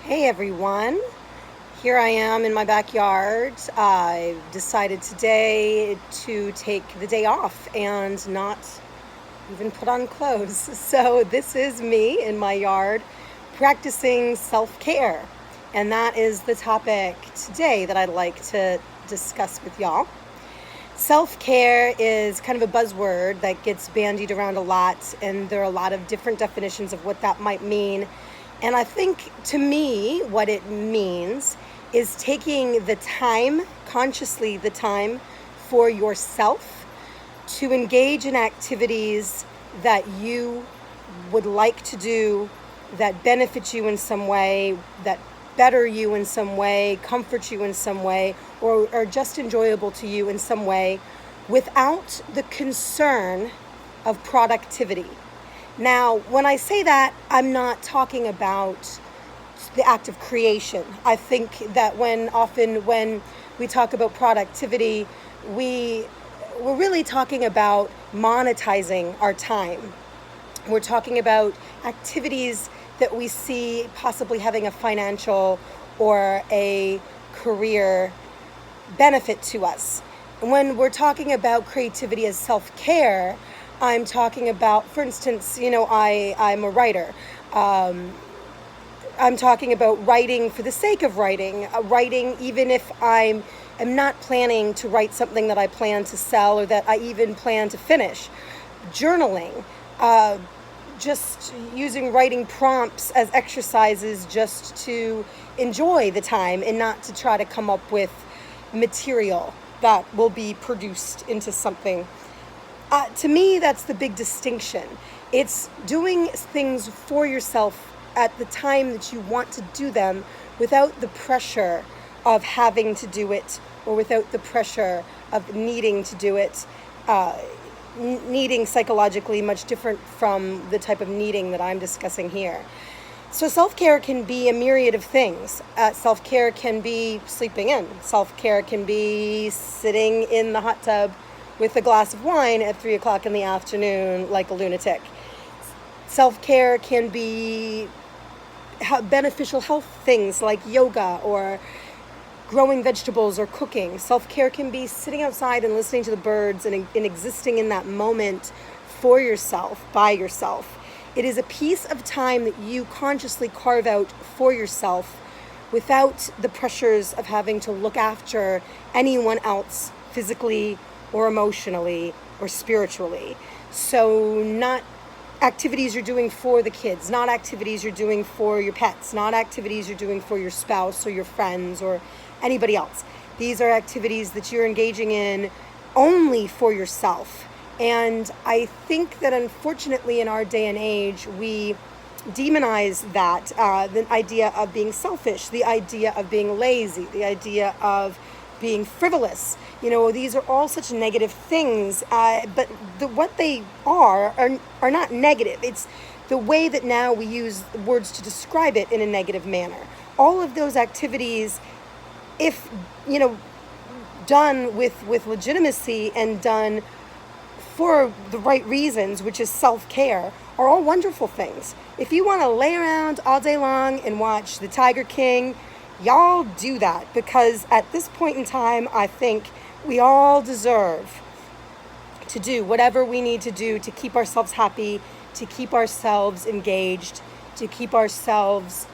Hey everyone, here I am in my backyard. I decided today to take the day off and not even put on clothes. So, this is me in my yard practicing self care. And that is the topic today that I'd like to discuss with y'all. Self care is kind of a buzzword that gets bandied around a lot, and there are a lot of different definitions of what that might mean. And I think to me, what it means is taking the time, consciously the time, for yourself to engage in activities that you would like to do, that benefit you in some way, that better you in some way, comfort you in some way, or are just enjoyable to you in some way without the concern of productivity. Now, when I say that, I'm not talking about the act of creation. I think that when we talk about productivity, we're really talking about monetizing our time. We're talking about activities that we see possibly having a financial or a career benefit to us. When we're talking about creativity as self-care, I'm talking about, for instance, I'm a writer. I'm talking about writing for the sake of writing, writing even if I'm not planning to write something that I plan to sell or that I even plan to finish. Journaling, just using writing prompts as exercises just to enjoy the time and not to try to come up with material that will be produced into something. To me, that's the big distinction. It's doing things for yourself at the time that you want to do them without the pressure of having to do it or without the pressure of needing to do it. Needing psychologically much different from the type of needing that I'm discussing here. So self-care can be a myriad of things. Self-care can be sleeping in. Self-care can be sitting in the hot tub with a glass of wine at 3 o'clock in the afternoon like a lunatic. Self-care can be beneficial health things like yoga or growing vegetables or cooking. Self-care can be sitting outside and listening to the birds and existing in that moment for yourself, by yourself. It is a piece of time that you consciously carve out for yourself without the pressures of having to look after anyone else physically or emotionally or spiritually. So not activities you're doing for the kids, not activities you're doing for your pets, not activities you're doing for your spouse or your friends or anybody else. These are activities that you're engaging in only for yourself. And I think that unfortunately in our day and age, we demonize that, the idea of being selfish, the idea of being lazy, the idea of being frivolous. These are all such negative things, but what they are not negative. It's the way that now we use words to describe it in a negative manner. All of those activities, if done with legitimacy and done for the right reasons, which is self-care, are all wonderful things. If you want to lay around all day long and watch The Tiger King, y'all do that, because at this point in time, I think we all deserve to do whatever we need to do to keep ourselves happy, to keep ourselves engaged, to keep ourselves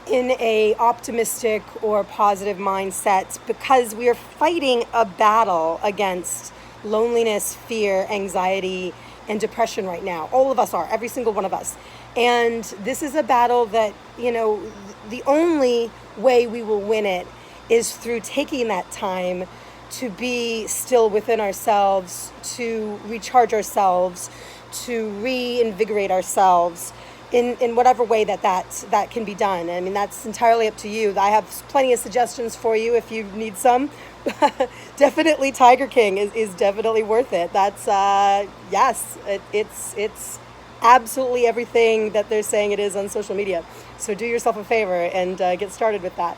in a optimistic or positive mindset, because we are fighting a battle against loneliness, fear, anxiety, and depression right now. All of us are, every single one of us. And this is a battle that, the only way we will win it is through taking that time to be still within ourselves, to recharge ourselves, to reinvigorate ourselves in whatever way that can be done. I mean, that's entirely up to you. I have plenty of suggestions for you if you need some. Definitely Tiger King is definitely worth it. That's yes, it's absolutely everything that they're saying it is on social media. So do yourself a favor and get started with that.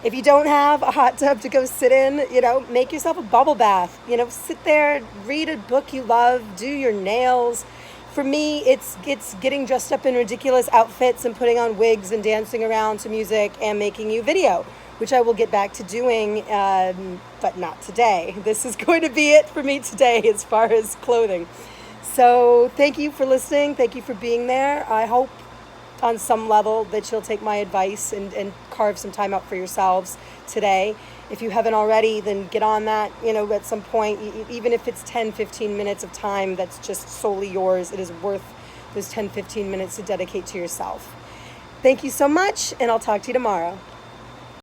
If you don't have a hot tub to go sit in, make yourself a bubble bath. Sit there, read a book you love, do your nails, For me, it's getting dressed up in ridiculous outfits and putting on wigs and dancing around to music and making you video, which I will get back to doing, but not today. This is going to be it for me today as far as clothing. So thank you for listening. Thank you for being there. I hope on some level that you'll take my advice and carve some time out for yourselves today. If you haven't already, then get on that, at some point, even if it's 10, 15 minutes of time that's just solely yours, it is worth those 10, 15 minutes to dedicate to yourself. Thank you so much, and I'll talk to you tomorrow.